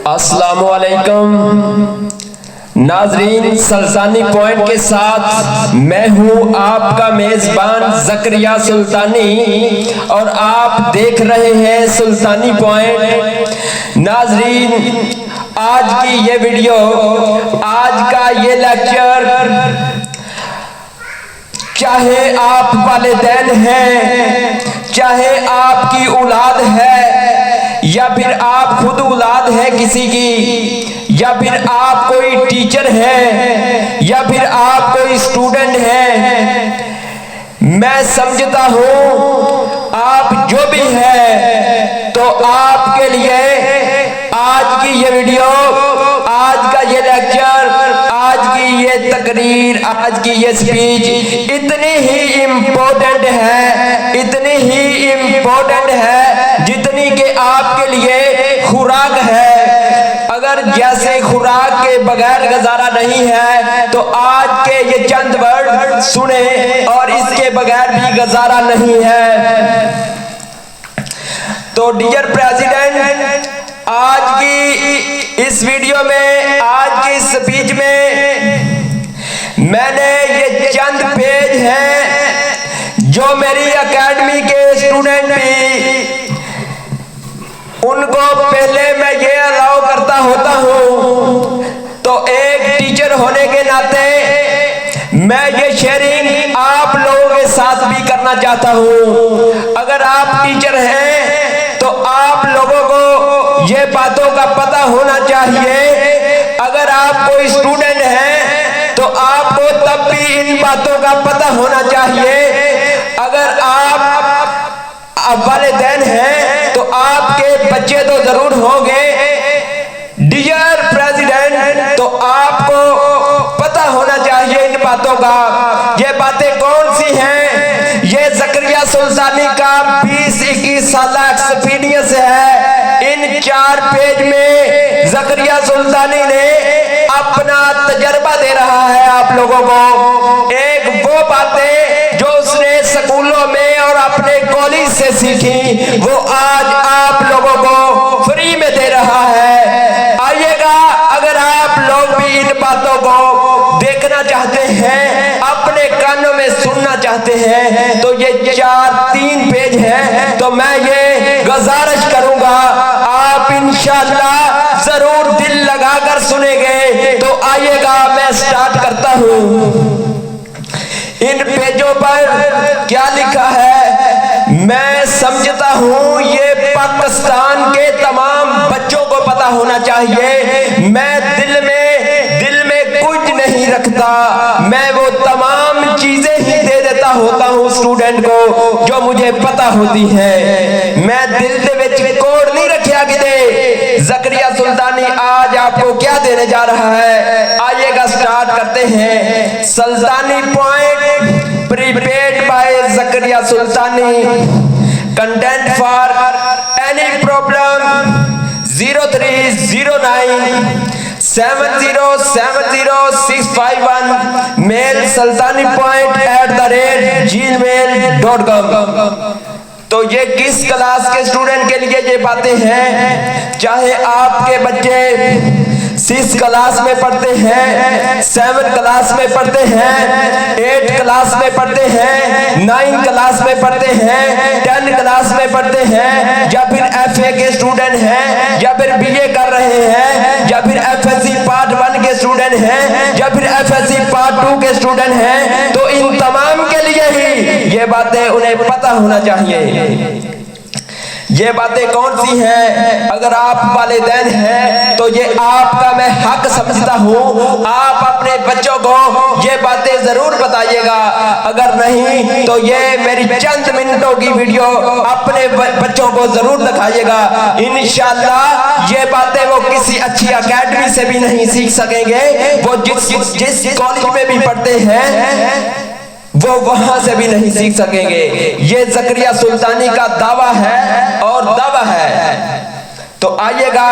अस्सलामुअलैकुम नाजरीन, सुल्तानी पॉइंट के साथ मैं हूं आपका मेजबान ज़करिया सुल्तानी और आप देख रहे हैं सुल्तानी पॉइंट। नाजरीन, आज की ये वीडियो, आज का ये लेक्चर, चाहे आप वालिदैन हैं, चाहे आपकी औलाद है, या फिर आप खुद औलाद है किसी की, या फिर आप कोई टीचर है, या फिर आप कोई स्टूडेंट है, मैं समझता हूं आप जो भी है, तो आपके लिए आज की ये वीडियो, आज का ये लेक्चर, आज की ये तकरीर, आज की ये स्पीच इतनी ही इम्पोर्टेंट है, इतनी ही इम्पोर्टेंट है जितनी कि आपके लिए खुराक है। अगर जैसे खुराक के बगैर गुजारा नहीं है, तो आज के ये चंद वर्ड सुने और इसके बगैर भी गुजारा नहीं है। तो डियर प्रेसिडेंट, आज की इस वीडियो में, आज की स्पीच में मैंने ये चंद पेज हैं जो मेरी एकेडमी के स्टूडेंट भी, उनको पहले मैं ये अलाउ करता होता हूँ, तो एक टीचर होने के नाते मैं ये शेयरिंग आप लोगों के साथ भी करना चाहता हूँ। अगर आप टीचर हैं तो आप लोगों को ये बातों का पता होना चाहिए। अगर आप कोई स्टूडेंट हैं तो आपको तब भी इन बातों का पता होना चाहिए। अगर आप वालिदैन हैं तो आपके बच्चे तो जरूर होंगे। डियर प्रेसिडेंट, तो आपको पता होना चाहिए इन बातों का। ये बातें कौन सी हैं? ये ज़करिया सुल्तानी का 20-21 साल एक्सपीरियंस है। इन 4 पेज में ज़करिया सुल्तानी ने अपना तजर्बा दे रहा है आप लोगों को। एक वो बातें जो उसने स्कूलों में और अपने कॉलेज से सीखी, वो आज आप लोगों को फ्री में दे रहा है। आइएगा, अगर आप लोग भी इन बातों को देखना चाहते हैं, अपने कानों में सुनना चाहते हैं, तो ये 3 पेज हैं। तो मैं ये गुजारिश करूंगा, आप इंशाअल्लाह जरूर दिल लगाकर सुनेंगे। तो आइएगा, मैं स्टार्ट करता हूं। इन पेजों पर क्या लिखा है मैं समझता हूं ये पाकिस्तान के तमाम बच्चों को पता होना चाहिए। मैं दिल में कुछ नहीं रखता, मैं वो तमाम चीजें ही दे देता होता हूं स्टूडेंट को जो मुझे पता होती है। मैं दिल दे विच कोड नहीं रखिया किते। ज़करिया सुल्तानी आज आपको क्या देने जा रहा है, आइएगा स्टार्ट करते हैं। Sultani point prepared by Zakaria Sultani. Content for any problem 0309 7070651 mail sultani.@gmail.com। तो ये किस क्लास के स्टूडेंट के लिए ये बातें हैं? चाहे आपके बच्चे 6 क्लास में पढ़ते हैं, 7 क्लास में पढ़ते हैं, 8 क्लास में पढ़ते हैं, 9 क्लास में पढ़ते हैं, 10 क्लास में पढ़ते हैं, या फिर FA के स्टूडेंट हैं, या फिर BA कर रहे हैं, या फिर FSC पार्ट 1 के स्टूडेंट हैं, या फिर FSC पार्ट 2 के स्टूडेंट हैं, तो इन तमाम के लिए ही ये बातें उन्हें पता होना चाहिए। ये बातें कौन सी हैं? अगर आप वालिदैन हैं तो ये आपका मैं हक समझता हूँ, आप अपने बच्चों को ये बातें जरूर बताइएगा। अगर नहीं तो ये मेरी चंद मिनटों की वीडियो अपने बच्चों को जरूर दिखाइएगा। इंशाअल्लाह ये बातें वो किसी अच्छी एकेडमी से भी नहीं सीख सकेंगे। वो जिस कॉलेज में भी पढ़ते हैं वो वहां से भी नहीं सीख सकेंगे। ये ज़करिया सुल्तानी का दावा है और दावा है। तो आइएगा,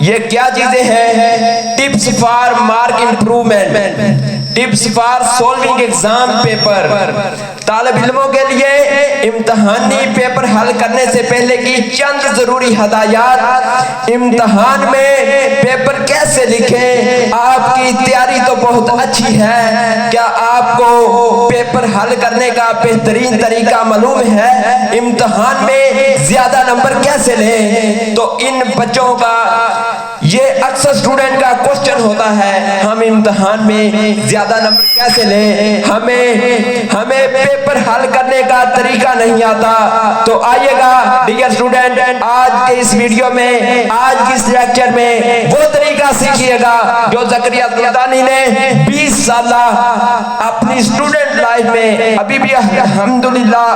ये क्या चीजें हैं? Tips for mark improvement. Tips for solving exam paper. तालिब इल्मों के लिए इम्तहानी पेपर हल करने से पहले की चंद जरूरी हदायत। इम्तहान में पेपर कैसे लिखें? आपकी तैयारी तो बहुत अच्छी है, क्या आपको पेपर हल करने का बेहतरीन तरीका मालूम है? इम्तहान में ज्यादा नंबर कैसे लें? तो इन बच्चों का ये अक्सर स्टूडेंट का क्वेश्चन होता है, हम इम्तहान में ज्यादा नंबर कैसे लें? हमें पेपर हल करने का तरीका नहीं आता। तो आइएगा डियर स्टूडेंट, आज के इस वीडियो में, आज की इस लेक्चर में वो तरीका सीखिएगा जो ज़करिया सुल्तानी ने 20 साल अपनी स्टूडेंट लाइफ में, अभी भी अल्हम्दुलिल्लाह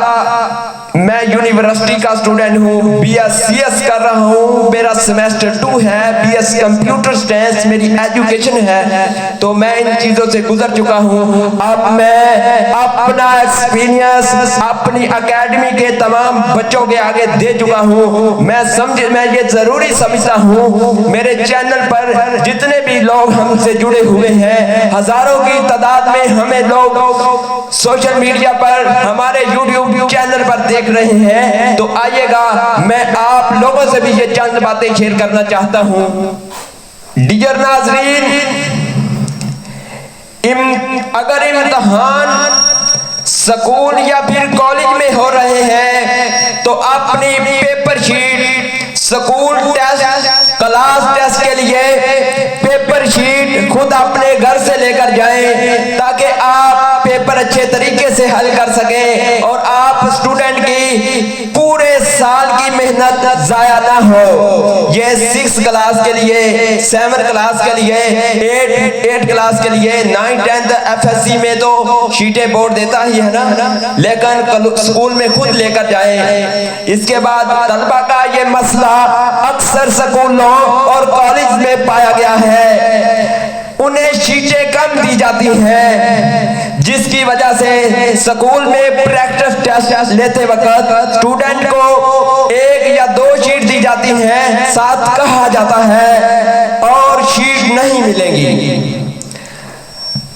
मैं यूनिवर्सिटी का स्टूडेंट हूँ, BScs कर रहा हूँ, मेरा सेमेस्टर 2 है, BS कंप्यूटर साइंस मेरी एजुकेशन है। तो मैं इन चीजों से गुजर चुका हूँ। अब मैं अपना एक्सपीरियंस अपनी एकेडमी के तमाम बच्चों के आगे दे चुका हूँ। मैं ये जरूरी समझता हूँ, मेरे चैनल पर जितने भी लोग हमसे जुड़े हुए हैं, हजारों की तादाद में हमें लोग सोशल मीडिया पर, हमारे YouTube चैनल पर देख रहे हैं। तो आइएगा, मैं आप लोगों से भी ये चंद बातें शेयर करना चाहता हूं। डियर नाज़रीन, अगर इम्तहान स्कूल या फिर कॉलेज में हो रहे हैं तो अपनी paper sheet school test, class test के लिए पेपर शीट खुद अपने घर से लेकर जाएं, ताकि आप पेपर अच्छे तरीके से हल कर सकें और आप स्टूडेंट की पूरे साल की मेहनत जाया ना हो। ये 6 क्लास के लिए, 7 क्लास के लिए, 8 क्लास के लिए, 9, 10 FSC में तो शीटें बोर्ड देता ही है ना, लेकिन स्कूल में खुद लेकर जाएं। इसके बाद तलबा का ये मसला अक्सर स्कूलों और कॉलेज में पाया गया है, उन्हें शीटें कम दी जाती हैं, जिसकी वजह से स्कूल में प्रैक्टिस टेस्ट लेते वक्त स्टूडेंट को 1 या 2 शीट दी जाती हैं, साथ कहा जाता है और शीट नहीं मिलेंगी।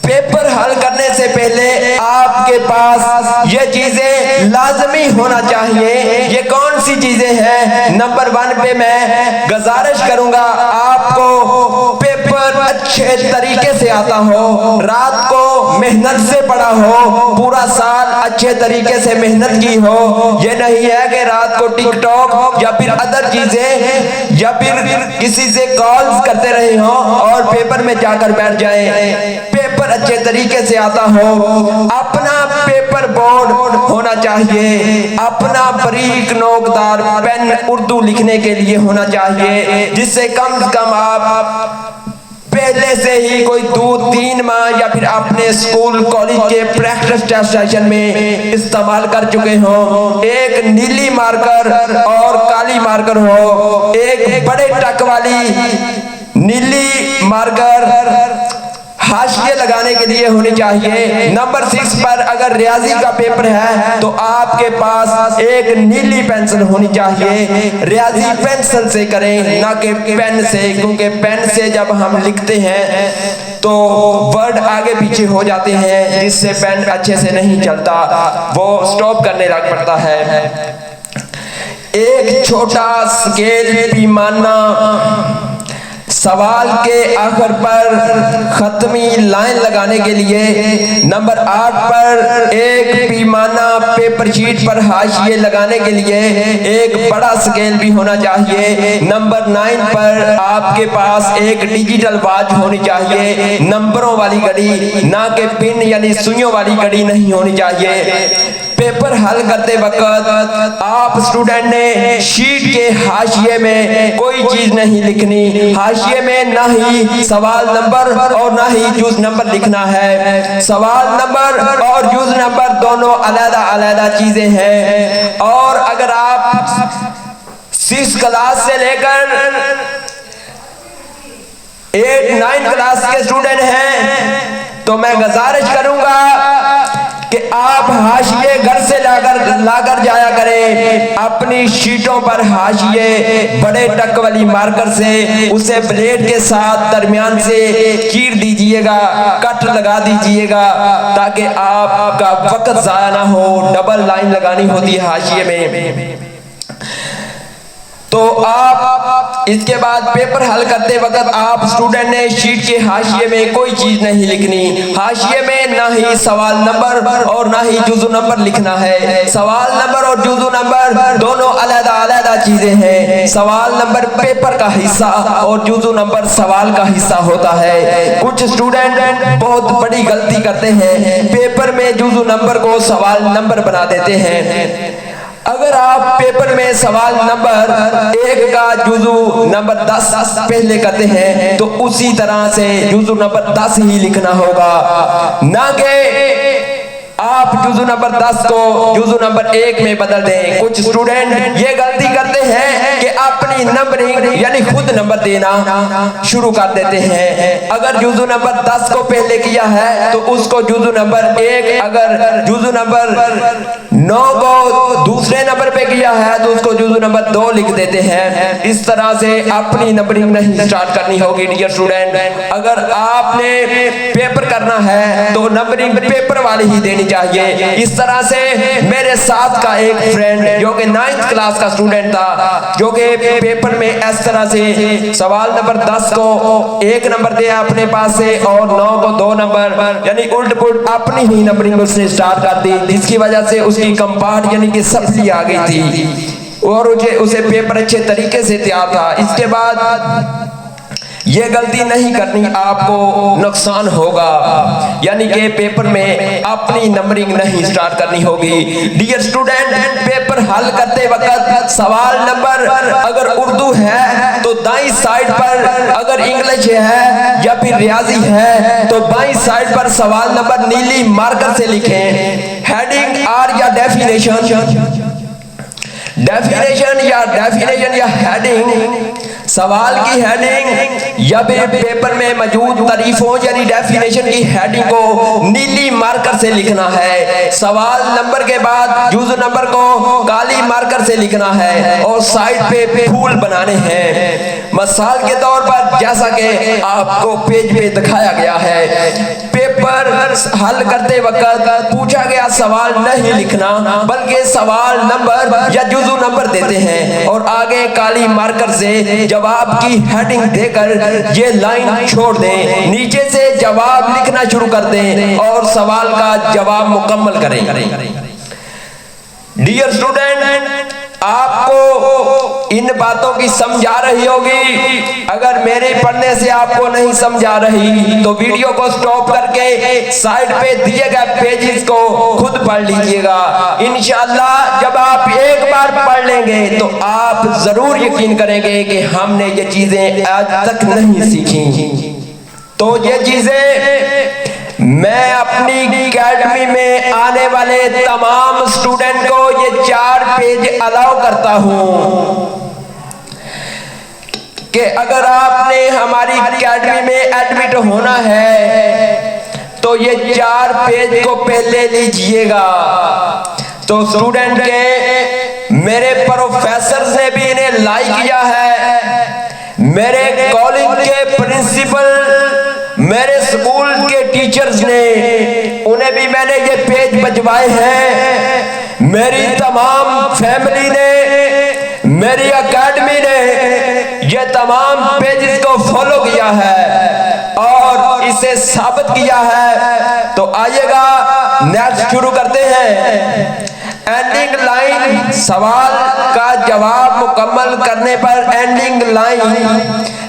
पेपर हल करने से पहले आपके पास ये चीजें लाजमी होना चाहिए। ये कौन सी चीजें हैं? नंबर 1 पे मैं गुजारिश करूंगा, आपको पेपर अच्छे तरीके से आता हो, रात को मेहनत से पढ़ा हो, पूरा साल अच्छे तरीके से मेहनत की हो। ये नहीं है कि रात को टिकटॉक या फिर अदर चीजें या फिर किसी से कॉल्स करते रहे हो और पेपर में जाकर बैठ जाए। पेपर अच्छे तरीके से आता हो, अपना पेपर बोर्ड होना चाहिए, अपना बारीक नोकदार पेन उर्दू लिखने के लिए होना चाहिए, जिससे कम से कम आप पहले से ही कोई 2-3 माह या फिर अपने स्कूल कॉलेज के प्रैक्टिस टेस्ट सेशन में इस्तेमाल कर चुके हो। एक नीली मार्कर और काली मार्कर हो, एक बड़े टक वाली नीली मार्कर हाशिए लगाने के लिए होनी चाहिए। नंबर 6 पर अगर रियाजी का पेपर है तो आपके पास एक नीली पेंसिल होनी चाहिए। रियाजी पेंसिल से करें, ना कि पेन से, क्योंकि पेन से जब हम लिखते हैं तो वर्ड आगे पीछे हो जाते हैं, जिससे पेन अच्छे से नहीं चलता, वो स्टॉप करने लग पड़ता है। एक छोटा स्केल पैमाना, सवाल के आखिर पर खत्मी लाइन लगाने के लिए। नंबर 8 पर एक पैमाना पेपर शीट पर हाशिए लगाने के लिए एक बड़ा स्केल भी होना चाहिए। नंबर 9 पर आपके पास एक डिजिटल वॉच होनी चाहिए, नंबरों वाली घड़ी, ना कि पिन यानी सुइयों वाली घड़ी नहीं होनी चाहिए। पेपर हल करते वक्त आप स्टूडेंट ने शीट के हाशिए में कोई चीज नहीं लिखनी। हाशिए में ना ही सवाल नंबर और ना ही जूज नंबर लिखना है। सवाल नंबर और जूज नंबर दोनों अलग-अलग चीजें हैं। और अगर आप 6 क्लास से लेकर 8-9 क्लास के स्टूडेंट हैं तो मैं गुजारिश करूंगा कि आप हाशिए घर से लाकर जाया करें। अपनी शीटों पर हाशिए बड़े टक वाली मार्कर से उसे ब्लेड के साथ दरमियान से चीर दीजिएगा, कट लगा दीजिएगा, ताकि आपका वक्त जाया ना हो। डबल लाइन लगानी होती है हाशिए में। तो आप इसके बाद पेपर हल करते वक्त आप स्टूडेंट ने शीट के हाशिए में कोई चीज नहीं लिखनी। हाशिए में ना ही सवाल नंबर और ना ही जुज़ू नंबर लिखना है। सवाल नंबर और जुज़ू नंबर दोनों अलग-अलग चीजें हैं। सवाल नंबर पेपर का हिस्सा और जुज़ू नंबर सवाल का हिस्सा होता है। कुछ स्टूडेंट बहुत बड़ी गलती करते हैं, पेपर में जुज़ू नंबर को सवाल नंबर बना देते हैं। अगर आप पेपर में सवाल नंबर 1 का जुज़ू नंबर 10 पहले करते हैं तो उसी तरह से जुज़ू नंबर 10 ही लिखना होगा, ना कि आप जुज़ू नंबर 10 को जुज़ू नंबर 1 में बदल दें। कुछ स्टूडेंट ये गलती करते हैं कि अपनी नंबरिंग यानी खुद नंबर देना शुरू कर देते हैं। अगर जुज़ू नंबर 10 को पहले किया है तो उसको जुज़ू नंबर 1, अगर जुज़ू नंबर 9 को दूसरे नंबर पे किया है तो उसको जुज़ू नंबर 2 लिख देते हैं। इस तरह से अपनी नंबरिंग नहीं स्टार्ट करनी होगी डियर स्टूडेंट। अगर आपने पेपर करना है तो नंबरिंग पेपर वाली ही देनी चाहिए। इस तरह से मेरे साथ का एक फ्रेंड जो कि 9th क्लास का स्टूडेंट था, जो कि पेपर में इस तरह से सवाल नंबर 10 को 1 नंबर दिया अपने पास से और 9 को 2 नंबर, यानी उल्ट पुल्ट अपनी ही नंबरिंग उसने स्टार्ट कर दी, जिसकी वजह से उसकी कंपार्ट यानी कि सफली आ गई थी और उसे पेपर अच्छे तरीके से तैयार था। इसके बाद ये गलती नहीं करनी, आपको नुकसान होगा, यानी कि पेपर में अपनी नंबरिंग नहीं स्टार्ट करनी होगी। डियर स्टूडेंट, पेपर हल करते वक्त सवाल नंबर अगर उर्दू है तो दाईं साइड पर, अगर इंग्लिश है या फिर रियाजी है तो बाईं साइड पर सवाल नंबर नीली मार्कर से लिखें। हेडिंग और या डेफिनेशन या हेडिंग, सवाल की हेडिंग या पेपर में मौजूद तारीफों यानी डेफिनेशन की हेडिंग को नीली मार्कर से लिखना है। सवाल नंबर के बाद जुज़ू नंबर को काली मार्कर से लिखना है और साइड पे फूल बनाने हैं। मिसाल के तौर पर जैसा कि आपको पेज पे दिखाया गया है, पेपर हल करते वक्त पूछा गया सवाल नहीं लिखना बल्कि सवाल नंबर या जुज़ू नंबर देते हैं और आगे काली मार्कर से जवाब की हेडिंग देकर ये लाइन छोड़ दें। नीचे से जवाब लिखना शुरू कर दें और सवाल का जवाब मुकम्मल करें। डियर स्टूडेंट, आपको इन बातों की समझ आ रही होगी। अगर मेरे पढ़ने से आपको नहीं समझ आ रही तो वीडियो को स्टॉप करके साइड पे दिए गए पेजेस को खुद पढ़ लीजिएगा। इंशाअल्लाह जब आप एक बार पढ़ लेंगे तो आप जरूर यकीन करेंगे कि हमने ये चीजें आज तक नहीं सीखी। तो ये चीजें मैं अपनी अकेडमी में आने वाले तमाम स्टूडेंट को ये 4 पेज अलाउ करता हूं कि अगर आपने हमारी अकेडमी में एडमिट होना है तो ये 4 पेज को पहले लीजिएगा। तो स्टूडेंट के मेरे प्रोफेसर ने भी इन्हें लाइक किया है, मेरे कॉलेज के प्रिंसिपल, मेरे स्कूल के टीचर्स ने, उन्हें भी मैंने ये पेज भिजवाए हैं। मेरी तमाम फैमिली ने, मेरी एकेडमी ने ये तमाम पेजेस को फॉलो किया है और इसे साबित किया है। तो आइएगा नेक्स्ट शुरू करते हैं। एंडिंग लाइन, सवाल का जवाब मुकम्मल करने पर एंडिंग लाइन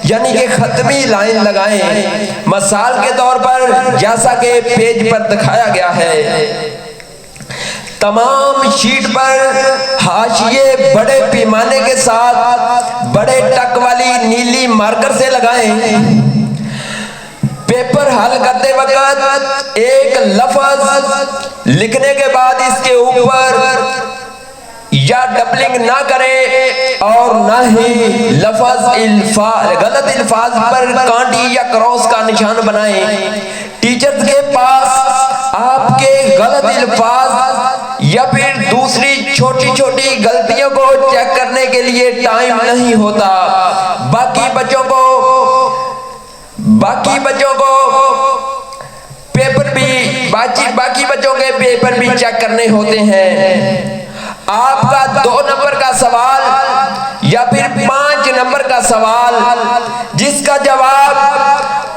यानी कि खत्मी लाइन लगाएं। मिसाल के तौर पर जैसा कि पेज पर दिखाया गया है, तमाम शीट पर हाशिए बड़े पैमाने के साथ बड़े टक वाली नीली मार्कर से लगाएं। पेपर हल करते वक्त एक लफ्ज लिखने के बाद इसके ऊपर या डबलिंग ना करें और ना ही गलत अल्फाज पर कांटी या क्रॉस का निशान बनाएं। टीचर्स के पास आपके गलत अल्फाज या फिर दूसरी छोटी छोटी गलतियों को चेक करने के लिए टाइम नहीं होता। बाकी बच्चों को पेपर भी बाकी बच्चों के पेपर भी चेक करने होते हैं। आपका 2 नंबर का सवाल या फिर 5 नंबर का सवाल जिसका जवाब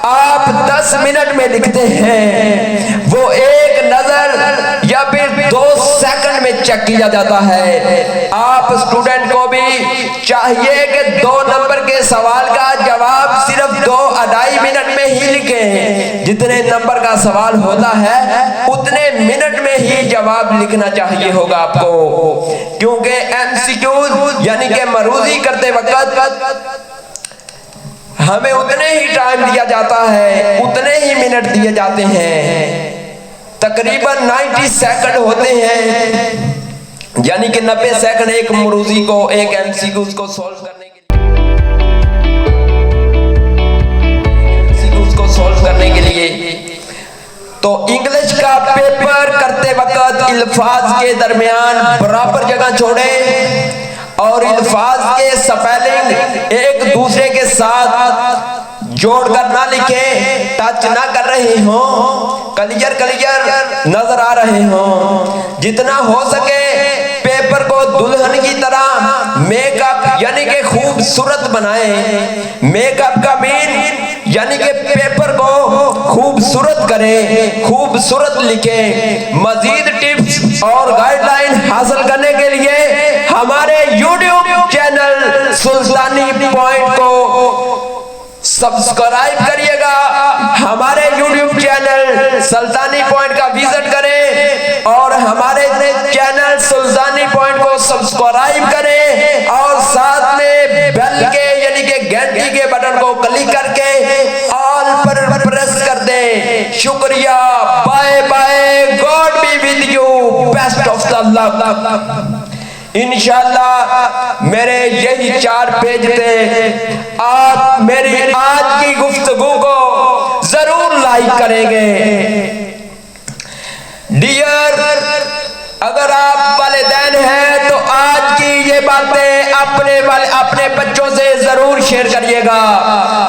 आप 10 मिनट में लिखते हैं, वो 1 नजर या फिर 2 सेकंड में चेक किया जाता है। आप स्टूडेंट को भी चाहिए कि 2 नंबर के सवाल का जवाब सिर्फ 2-2.5 मिनट में ही लिखें। जितने नंबर का सवाल होता है उतने मिनट में ही जवाब लिखना चाहिए होगा आपको, क्योंकि एमसीक्यू यानी कि मरूजी करते वक्त हमें उतने ही टाइम दिया जाता है, उतने ही मिनट दिए जाते हैं। तकरीबन 90 सेकंड होते हैं, यानी कि 90 सेकंड एक मरूजी को, एक एमसीक्यू को सॉल्व करने के लिए। तो इंग्लिश का पेपर करते वक्त अल्फाज के दरमियान बराबर जगह छोड़ें और अल्फाज के स्पेलिंग एक दूसरे के साथ जोड़कर ना लिखें, टच ना कर रहे हो, क्लियर नजर आ रहे हो। जितना हो सके पेपर को दुल्हन की तरह मेकअप यानी कि खूबसूरत बनाएं। मेकअप का मीन यानी कि पेपर को खूबसूरत करें, खूबसूरत लिखें। मजीद टिप्स और गाइडलाइन हासिल करने के लिए हमारे YouTube चैनल सुल्तानी पॉइंट को सब्सक्राइब करिएगा। हमारे YouTube चैनल सुल्तानी पॉइंट का विजिट करें और हमारे चैनल सुल्तानी पॉइंट को सब्सक्राइब करें और साथ में बेल के यानी कि घंटी के बटन को क्लिक करके ऑल पर प्रेस कर दें। शुक्रिया, bye bye, God be with you, best of the luck. इंशाअल्लाह मेरे यही 4 पेज थे, आप मेरी आज की गुफ्तगू को जरूर लाइक करेंगे। डियर, अगर आप वालिदैन हैं तो आज की ये बातें अपने बच्चों से जरूर शेयर करिएगा।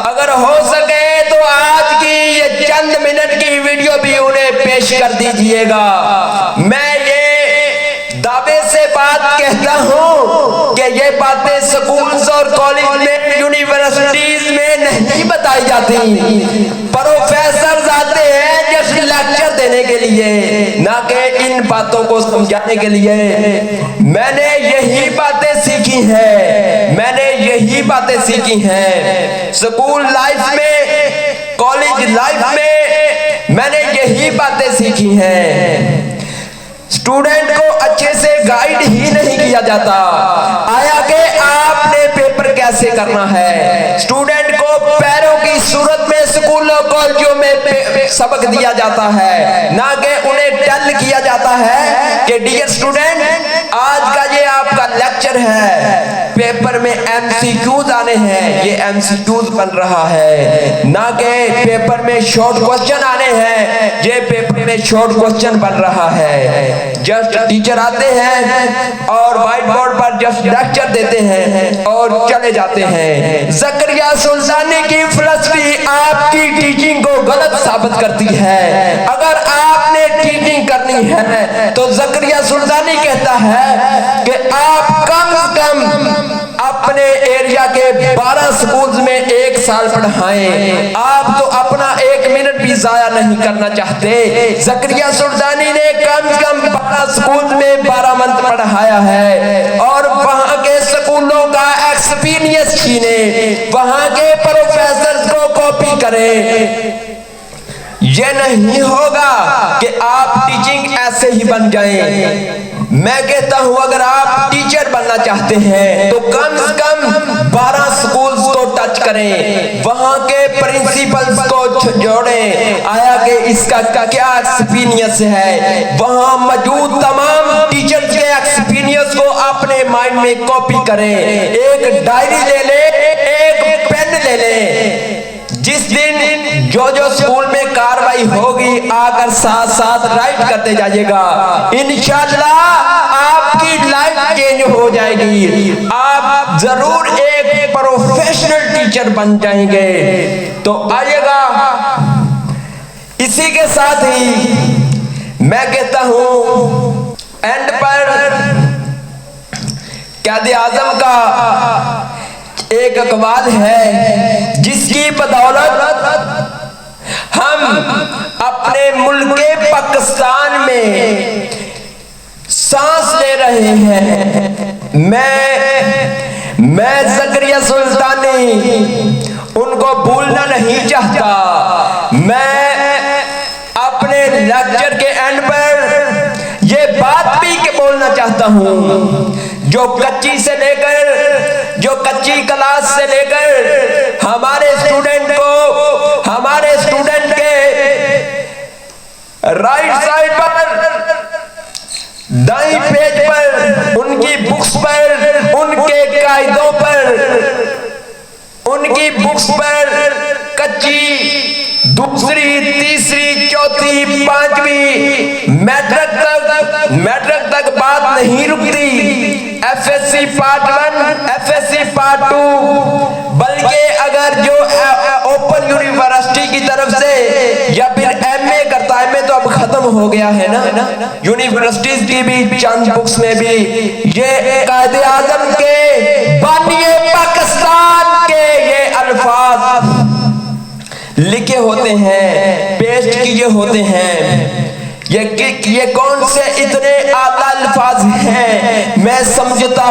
अगर हो सके तो आज की ये चंद मिनट की वीडियो भी उन्हें पेश कर दीजिएगा। मैं ये दावे से बात कहता हूँ कि ये बातें स्कूल्स और कॉलेज में, यूनिवर्सिटीज में नहीं बताई जाती। प्रोफेसर आते हैं जस्ट लेक्चर देने के लिए, ना कि इन बातों को समझाने के लिए। मैंने यही बातें सीखी हैं स्कूल लाइफ में, कॉलेज लाइफ में मैंने यही बातें सीखी हैं। स्टूडेंट को अच्छे से गाइड ही नहीं किया जाता, आया कि आपने पेपर कैसे करना है। स्टूडेंट को पैरों की सूरत में स्कूलों कॉलेजों में सबक दिया जाता है, ना कि उन्हें टेल किया जाता है कि डियर स्टूडेंट, आज का ये आपका लेक्चर है, पेपर में एमसीक्यूज आने हैं, ये एमसीक्यूज बन रहा है, ना कि पेपर में शॉर्ट क्वेश्चन आने हैं, ये पेपर में शॉर्ट क्वेश्चन बन रहा है। जस्ट टीचर आते हैं और व्हाइट बोर्ड पर जस्ट लेक्चर देते हैं और चले जाते हैं। ज़करिया सुल्तानी की फिलॉसफी आपकी टीचिंग को गलत साबित करती है। अगर आपने टीचिंग करनी है तो ज़करिया सुल्तानी कहता है कि आप कम से कम अपने एरिया के 12 स्कूल्स में 1 साल पढ़ाएं। आप तो अपना 1 मिनट भी जाया नहीं करना चाहते। ज़करिया सुल्तानी ने कम से कम 12 स्कूल में 12 मंथ पढ़ाया है और वहां के स्कूलों का एक्सपीरियंस छीने, वहां के प्रोफेसर को कॉपी करें। ये नहीं होगा कि आप टीचिंग ऐसे ही बन जाएं। मैं कहता हूं अगर आप टीचर बनना चाहते हैं तो कम से कम 12 स्कूल्स को टच करें, वहां के प्रिंसिपल्स को जोड़ें, आया कि इसका क्या एक्सपीरियंस है, वहां मौजूद तमाम टीचर्स के एक्सपीरियंस को अपने माइंड में कॉपी करें। एक डायरी ले ले, एक पेन ले ले, जिस दिन जो जो स्कूल में कार्रवाई होगी आकर साथ साथ राइट करते जाइएगा। इंशाल्लाह आपकी लाइफ चेंज हो जाएगी, आप जरूर एक प्रोफेशनल टीचर बन जाएंगे। तो आइएगा, इसी के साथ ही मैं कहता हूं एंड पर कायद-ए-आज़म का एक अक़वाल है जिसकी बदौलत हम अपने मुल्क पाकिस्तान में सांस ले रहे हैं। मैं ज़करिया सुल्तानी उनको भूलना नहीं चाहता। मैं अपने लेक्चर के एंड पर ये बात भी बोलना चाहता हूँ, जो कच्ची क्लास से लेकर हमारे स्टूडेंट के राइट साइड पर, दाईं पेज पर, उनकी बुक्स पर, उनके कायदों पर कच्ची दूसरी, तीसरी, चौथी, पांचवी, मैट्रिक तक बात नहीं रुकती। FSC पार्ट 1, FSC पार्ट 2, बल्कि अगर जो ओपन यूनिवर्सिटी की तरफ से या फिर MA करता है, MA तो अब खत्म हो गया है ना, यूनिवर्सिटीज की भी चंद बुक्स में भी ये कायद-ए-आज़म के बानिए पाकिस्तान के ये अल्फाज लिखे होते हैं, पेस्ट किए होते हैं। ये कौन से इतने आला अल्फाज हैं? मैं समझता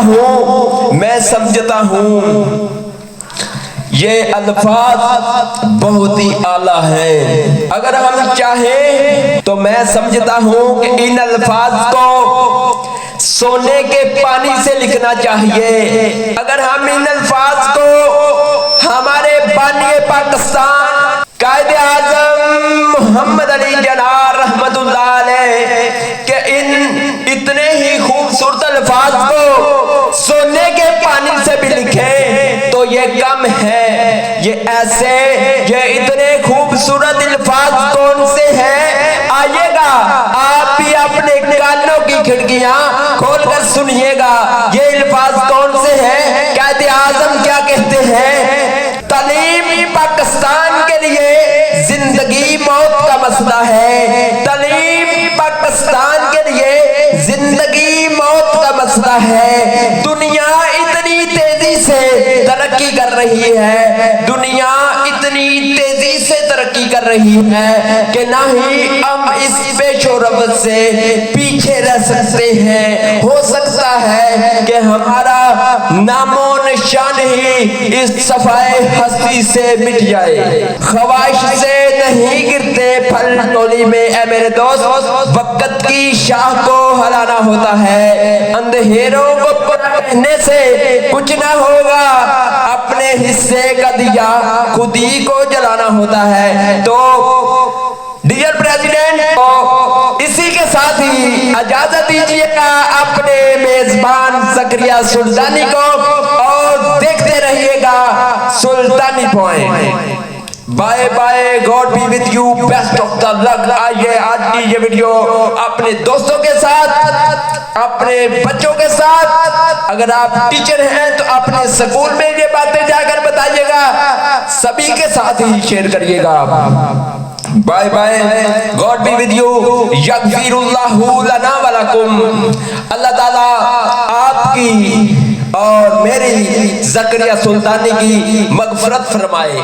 हूँ ये अल्फाज बहुत ही आला है। अगर हम चाहें तो मैं समझता हूँ कि इन अल्फाज को सोने के पानी से लिखना चाहिए। अगर हम इन अल्फाज को हमारे बानिए पाकिस्तान कायद-ए-आज़म मोहम्मद अली जिन्ना रहमतुल्लाह अलैह के इन इतने ही खूबसूरत अल्फाज को सोने के पानी से भी लिखे तो ये कम है। ये इतने खूबसूरत अल्फाज कौन से हैं? आइएगा, आप भी अपने कानों की खिड़कियां खोलकर सुनिएगा, ये अल्फाज कौन से हैं। कायद-ए-आज़म क्या कहते हैं? तालीम पाकिस्तान के लिए जिंदगी मौत का मसला है। तालीम पाकिस्तान के लिए जिंदगी मौत का मसला है। दुनिया इतनी तेजी से तरक्की कर रही है, दुनिया इतनी तेजी से तरक्की कर रही है कि ना ही हम इस पेशोरवत से पीछे रह सकते हैं। हो सकता है कि हमारा नामो निशान ही इस सफाए हस्ती से मिट जाए। ख्वाहिश से नहीं गिरते फल टोली में ए मेरे दोस्त, वक्त की शाह को हलाना होता है। अंधेरों को कहने से कुछ ना होगा, अपने हिस्से का दिया खुद ही को जलाना होता है। तो डियर प्रेसिडेंट, इसी के साथ ही इजाजत दीजिएगा अपने मेजबान ज़करिया सुल्तानी को, और देखते रहिएगा Sultani point. Bye bye, God be with you, best of the luck. आइए आज की ये वीडियो अपने दोस्तों के साथ, अपने बच्चों के साथ, अगर आप टीचर हैं तो अपने स्कूल में ये बातें जाकर बताइएगा, सभी के साथ ही शेयर करिएगा। Bye bye, God be with you, यगफिरुल्लाहु लना व लकुम। अल्लाह ताला आपकी और मेरी ज़करिया सुल्तानी की मग़फ़िरत फरमाए।